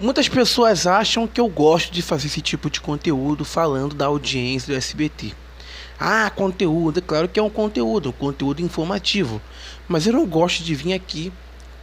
Muitas pessoas acham que eu gosto de fazer esse tipo de conteúdo falando da audiência do SBT. Ah, conteúdo, é claro que é um conteúdo informativo, mas eu não gosto de vir aqui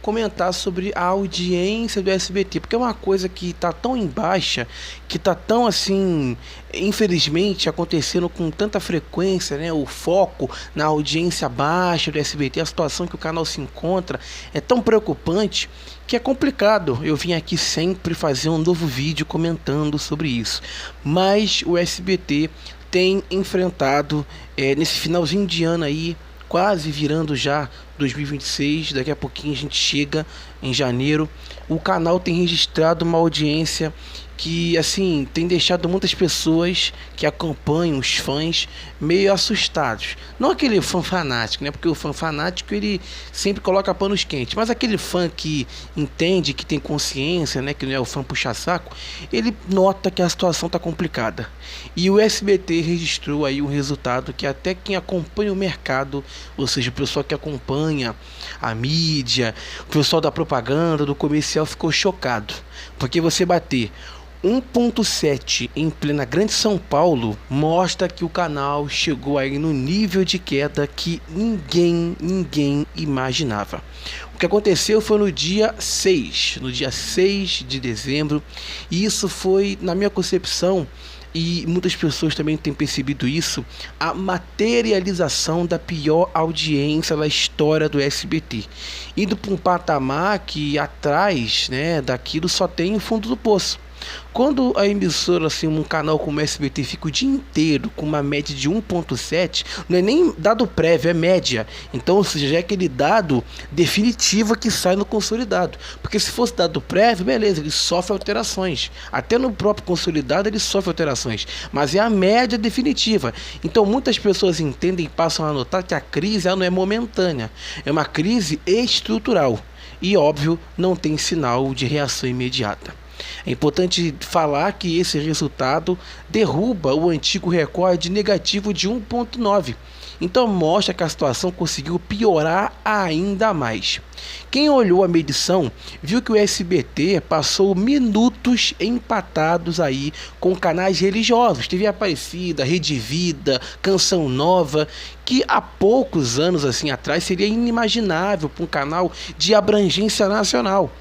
comentar sobre a audiência do SBT, porque é uma coisa que tá tão em baixa, que tá tão assim, infelizmente acontecendo com tanta frequência, né? O foco na audiência baixa do SBT, a situação que o canal se encontra é tão preocupante que é complicado eu vim aqui sempre fazer um novo vídeo comentando sobre isso. Mas o SBT tem enfrentado nesse finalzinho de ano aí, quase virando já 2026, daqui a pouquinho a gente chega em janeiro. O canal tem registrado uma audiência que assim tem deixado muitas pessoas que acompanham os fãs meio assustados. Não aquele fã fanático, né? Porque o fã fanático ele sempre coloca panos quentes, mas aquele fã que entende, que tem consciência, né? Que não é o fã puxa-saco, ele nota que a situação está complicada. E o SBT registrou aí um resultado que até quem acompanha o mercado, ou seja, o pessoal que acompanha a mídia, o pessoal da propaganda, do comercial ficou chocado, porque você bater 1.7 em plena Grande São Paulo mostra que o canal chegou aí no nível de queda que ninguém imaginava. O que aconteceu foi no dia 6 de dezembro, e isso foi, na minha concepção, e muitas pessoas também têm percebido isso, a materialização da pior audiência da história do SBT, indo para um patamar que atrás, né, daquilo só tem o fundo do poço. Quando a emissora, assim, um canal como o SBT fica o dia inteiro com uma média de 1.7, não é nem dado prévio, é média. Então, ou seja, já é aquele dado definitivo que sai no consolidado. Porque se fosse dado prévio, beleza, ele sofre alterações. Até no próprio consolidado ele sofre alterações. Mas é a média definitiva. Então, muitas pessoas entendem e passam a notar que a crise ela não é momentânea. É uma crise estrutural. E, óbvio, não tem sinal de reação imediata. É importante falar que esse resultado derruba o antigo recorde negativo de 1.9. Então mostra que a situação conseguiu piorar ainda mais. Quem olhou a medição viu que o SBT passou minutos empatados aí com canais religiosos, TV Aparecida, Rede Vida, Canção Nova, que há poucos anos assim atrás seria inimaginável para um canal de abrangência nacional.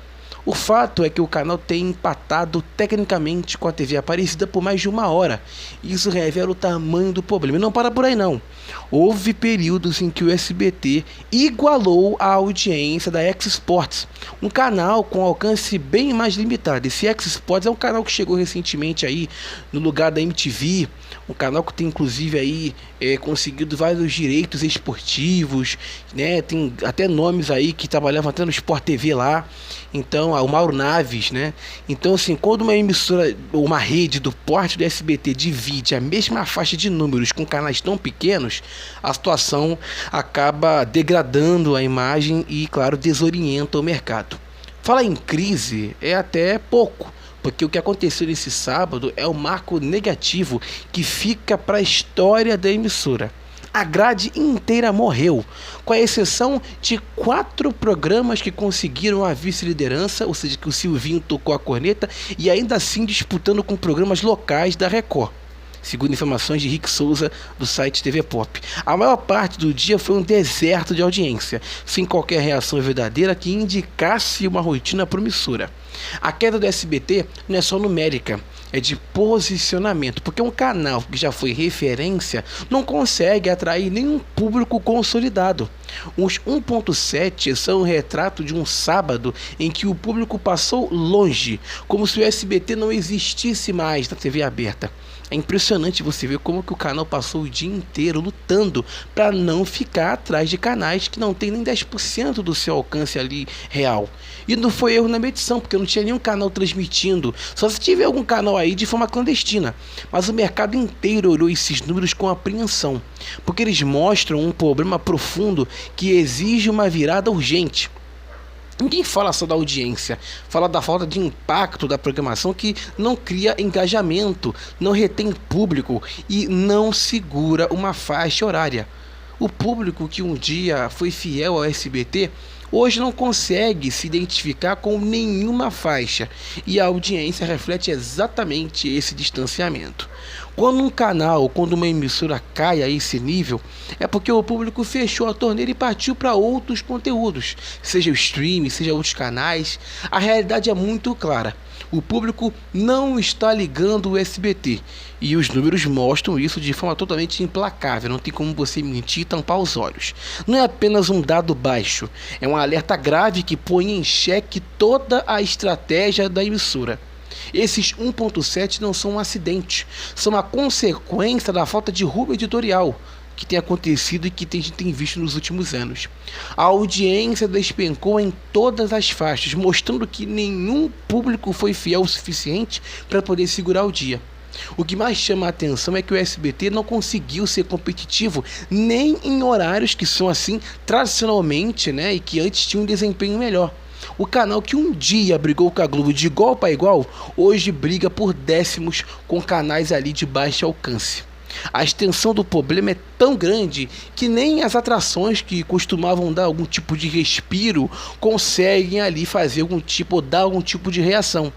O fato é que o canal tem empatado tecnicamente com a TV Aparecida por mais de uma hora. Isso revela o tamanho do problema. E não para por aí não. Houve períodos em que o SBT igualou a audiência da X Sports, um canal com alcance bem mais limitado. Esse X Sports é um canal que chegou recentemente aí no lugar da MTV, um canal que tem inclusive aí conseguido vários direitos esportivos, né? Tem até nomes aí que trabalhavam até no Sport TV lá. Então, o Mauro Naves, né? Então, assim, quando uma emissora ou uma rede do porte do SBT divide a mesma faixa de números com canais tão pequenos, a situação acaba degradando a imagem e, claro, desorienta o mercado. Falar em crise é até pouco, porque o que aconteceu nesse sábado é um marco negativo que fica para a história da emissora. A grade inteira morreu, com a exceção de 4 programas que conseguiram a vice-liderança, ou seja, que o Silvinho tocou a corneta, e ainda assim disputando com programas locais da Record, segundo informações de Rick Souza, do site TV Pop. A maior parte do dia foi um deserto de audiência, sem qualquer reação verdadeira que indicasse uma rotina promissora. A queda do SBT não é só numérica, é de posicionamento, porque um canal que já foi referência não consegue atrair nenhum público consolidado. Os 1.7 são um retrato de um sábado em que o público passou longe, como se o SBT não existisse mais na TV aberta. É impressionante você ver como que o canal passou o dia inteiro lutando para não ficar atrás de canais que não tem nem 10% do seu alcance ali real. E não foi erro na medição, porque não tinha nenhum canal transmitindo, só se tiver algum canal aí de forma clandestina. Mas o mercado inteiro olhou esses números com apreensão, porque eles mostram um problema profundo que exige uma virada urgente. Ninguém fala só da audiência, fala da falta de impacto da programação que não cria engajamento, não retém público e não segura uma faixa horária. O público que um dia foi fiel ao SBT, hoje não consegue se identificar com nenhuma faixa, e a audiência reflete exatamente esse distanciamento. Quando um canal, quando uma emissora cai a esse nível, é porque o público fechou a torneira e partiu para outros conteúdos, seja o streaming, seja outros canais. A realidade é muito clara. O público não está ligando o SBT, e os números mostram isso de forma totalmente implacável. Não tem como você mentir e tampar os olhos. Não é apenas um dado baixo, é um alerta grave que põe em xeque toda a estratégia da emissora. Esses 1.7 não são um acidente, são a consequência da falta de rumo editorial que tem acontecido e que a gente tem visto nos últimos anos. A audiência despencou em todas as faixas, mostrando que nenhum público foi fiel o suficiente para poder segurar o dia. O que mais chama a atenção é que o SBT não conseguiu ser competitivo nem em horários que são assim tradicionalmente, né, e que antes tinham um desempenho melhor. O canal que um dia brigou com a Globo de igual para igual, hoje briga por décimos com canais ali de baixo alcance. A extensão do problema é tão grande que nem as atrações que costumavam dar algum tipo de respiro conseguem ali fazer algum tipo ou dar algum tipo de reação.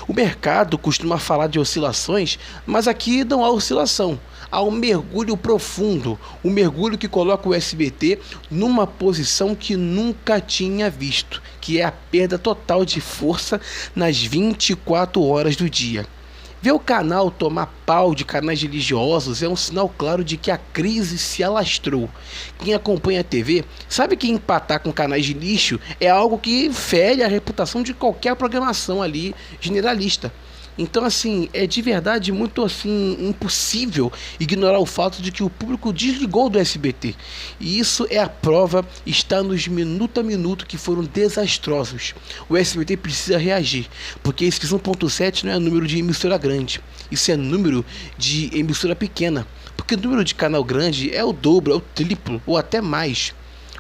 O mercado costuma falar de oscilações, mas aqui não há oscilação. Há um mergulho profundo, um mergulho que coloca o SBT numa posição que nunca tinha visto, que é a perda total de força nas 24 horas do dia. Ver o canal tomar pau de canais religiosos é um sinal claro de que a crise se alastrou. Quem acompanha a TV sabe que empatar com canais de lixo é algo que fere a reputação de qualquer programação ali generalista. Então, assim, é de verdade muito assim impossível ignorar o fato de que o público desligou do SBT. E isso é a prova, está nos minuto a minuto que foram desastrosos. O SBT precisa reagir, porque esse 1.7 não é número de emissora grande, isso é número de emissora pequena. Porque o número de canal grande é o dobro, é o triplo ou até mais.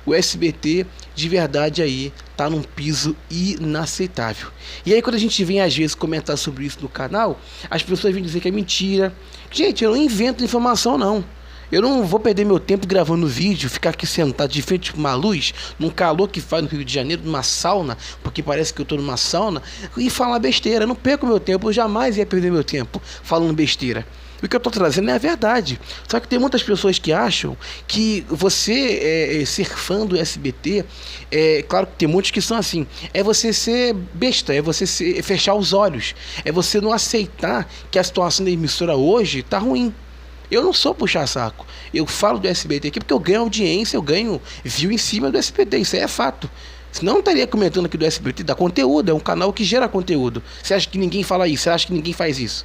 O SBT de verdade aí tá num piso inaceitável. E aí quando a gente vem às vezes comentar sobre isso no canal, as pessoas vêm dizer que é mentira. Gente, eu não invento informação não. Eu não vou perder meu tempo gravando vídeo, ficar aqui sentado de frente com uma luz, num calor que faz no Rio de Janeiro, numa sauna, porque parece que eu tô numa sauna, e falar besteira. Eu não perco meu tempo, eu jamais ia perder meu tempo falando besteira. O que eu estou trazendo é a verdade. Só que tem muitas pessoas que acham que você ser fã do SBT, claro que tem muitos que são assim, é você ser besta, é você fechar os olhos, é você não aceitar que a situação da emissora hoje está ruim. Eu não sou puxar saco. Eu falo do SBT aqui porque eu ganho audiência, eu ganho view em cima do SBT, isso aí é fato. Senão eu não estaria comentando aqui do SBT, dá conteúdo, é um canal que gera conteúdo. Você acha que ninguém fala isso? Você acha que ninguém faz isso?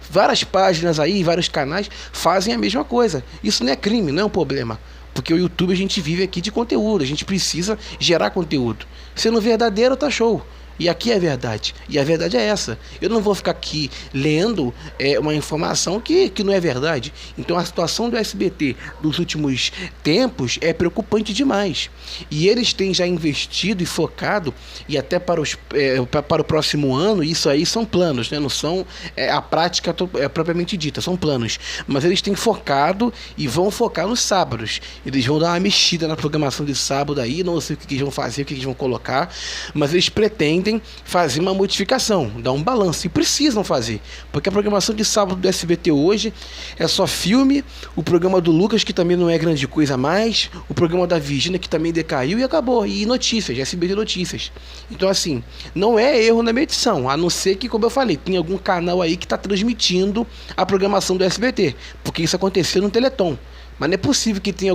Várias páginas aí, vários canais fazem a mesma coisa. Isso não é crime, não é um problema. Porque o YouTube a gente vive aqui de conteúdo, a gente precisa gerar conteúdo. Sendo verdadeiro, tá show. E aqui é a verdade. E a verdade é essa. Eu não vou ficar aqui lendo uma informação que não é verdade. Então a situação do SBT dos últimos tempos é preocupante demais. E eles têm já investido e focado, e até para o próximo ano, isso aí são planos, né? Não são a prática propriamente dita, são planos. Mas eles têm focado e vão focar nos sábados. Eles vão dar uma mexida na programação de sábado aí, não sei o que eles vão fazer, o que eles vão colocar, mas eles pretendem fazer uma modificação, dar um balanço, e precisam fazer, porque a programação de sábado do SBT hoje é só filme, o programa do Lucas, que também não é grande coisa mais, o programa da Virgínia, que também decaiu, e acabou, e notícias, SBT Notícias. Então assim, não é erro na minha edição, a não ser que, como eu falei, tem algum canal aí que está transmitindo a programação do SBT, porque isso aconteceu no Teleton. Mas não é possível que tenha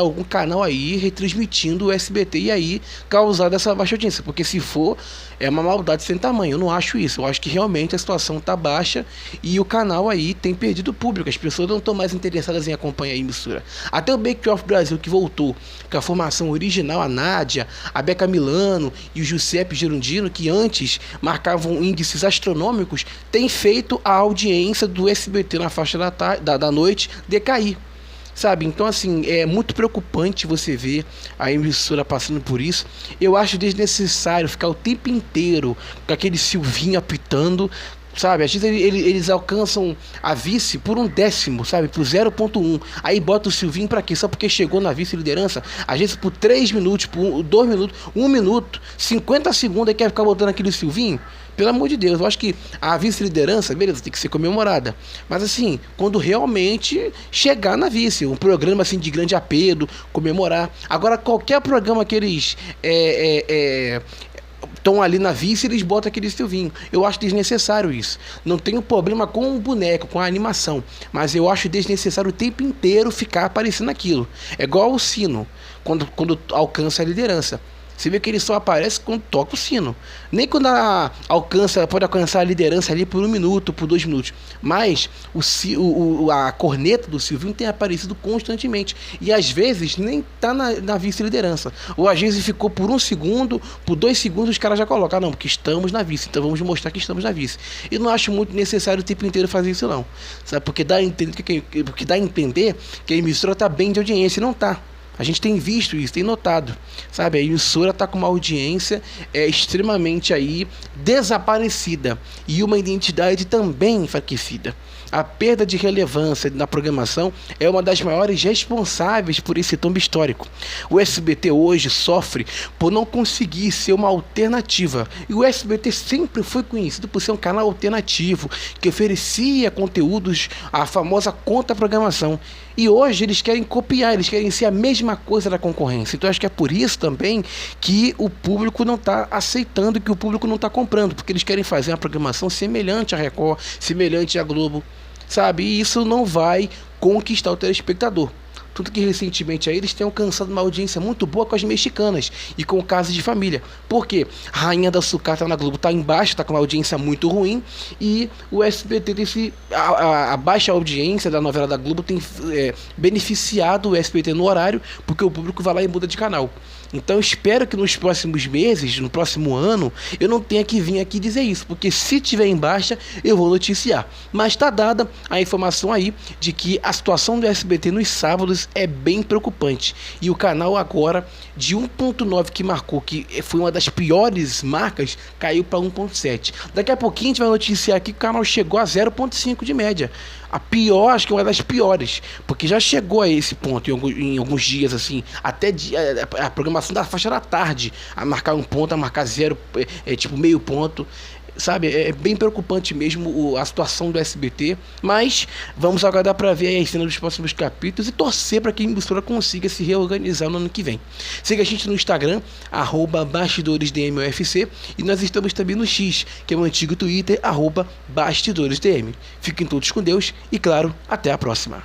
algum canal aí retransmitindo o SBT e aí causar essa baixa audiência. Porque se for, é uma maldade sem tamanho. Eu não acho isso. Eu acho que realmente a situação está baixa e o canal aí tem perdido público. As pessoas não estão mais interessadas em acompanhar a emissora. Até o Bake Off Brasil, que voltou com a formação original, a Nádia, a Beca Milano e o Giuseppe Gerundino, que antes marcavam índices astronômicos, tem feito a audiência do SBT na faixa da noite decair. Sabe, então assim, é muito preocupante você ver a emissora passando por isso. Eu acho desnecessário ficar o tempo inteiro com aquele Silvinho apitando, sabe? Às vezes eles alcançam a vice por um décimo, sabe? Por 0,1. Aí bota o Silvinho pra quê? Só porque chegou na vice-liderança. Às vezes por 3 minutos, por 2 minutos, 1 minuto, 50 segundos, aí quer ficar botando aquele Silvinho. Pelo amor de Deus, eu acho que a vice-liderança, beleza, tem que ser comemorada. Mas assim, quando realmente chegar na vice, um programa assim de grande apelo, comemorar. Agora, qualquer programa que eles estão ali na vice, eles botam aquele Silvinho. Eu acho desnecessário isso. Não tenho problema com o boneco, com a animação, mas eu acho desnecessário o tempo inteiro ficar aparecendo aquilo. É igual o sino, quando alcança a liderança. Você vê que ele só aparece quando toca o sino. Nem quando pode alcançar a liderança ali por 1 minuto, por 2 minutos. Mas a corneta do Silvinho tem aparecido constantemente. E às vezes nem tá na vice-liderança. Ou às vezes ficou por 1 segundo, por 2 segundos os caras já colocam. Não, porque estamos na vice, então vamos mostrar que estamos na vice. E não acho muito necessário o tempo inteiro fazer isso não. Sabe? Porque dá a entender que a emissora tá bem de audiência e não tá. A gente tem visto isso, tem notado, sabe? A emissora está com uma audiência extremamente aí desaparecida e uma identidade também enfraquecida. A perda de relevância na programação é uma das maiores responsáveis por esse tombo histórico. O SBT hoje sofre por não conseguir ser uma alternativa. E o SBT sempre foi conhecido por ser um canal alternativo, que oferecia conteúdos, a famosa contra-programação. E hoje eles querem copiar, eles querem ser a mesma coisa da concorrência. Então acho que é por isso também que o público não está aceitando, que o público não está comprando, porque eles querem fazer uma programação semelhante à Record, semelhante à Globo, sabe? E isso não vai conquistar o telespectador. Tanto que recentemente aí eles têm alcançado uma audiência muito boa com as mexicanas e com o Caso de Família. Por quê? Rainha da Sucata na Globo está embaixo, está com uma audiência muito ruim, e o SBT tem a baixa audiência da novela da Globo tem beneficiado o SBT no horário, porque o público vai lá e muda de canal. Então eu espero que nos próximos meses, no próximo ano, eu não tenha que vir aqui dizer isso, porque se tiver em baixa, eu vou noticiar. Mas está dada a informação aí de que a situação do SBT nos sábados é bem preocupante. E o canal agora, de 1.9 que marcou, que foi uma das piores marcas, caiu para 1.7. Daqui a pouquinho a gente vai noticiar aqui que o canal chegou a 0.5 de média. A pior, acho que é uma das piores, porque já chegou a esse ponto em alguns dias, assim, até a programação da faixa da tarde, a marcar 1 ponto, a marcar 0, tipo meio ponto, sabe? É bem preocupante mesmo a situação do SBT, mas vamos aguardar para ver a cena dos próximos capítulos e torcer para que a emissora consiga se reorganizar no ano que vem. Siga a gente no Instagram, @BastidoresDMUFC, e nós estamos também no X, que é o antigo Twitter, @BastidoresDM. Fiquem todos com Deus e, claro, até a próxima.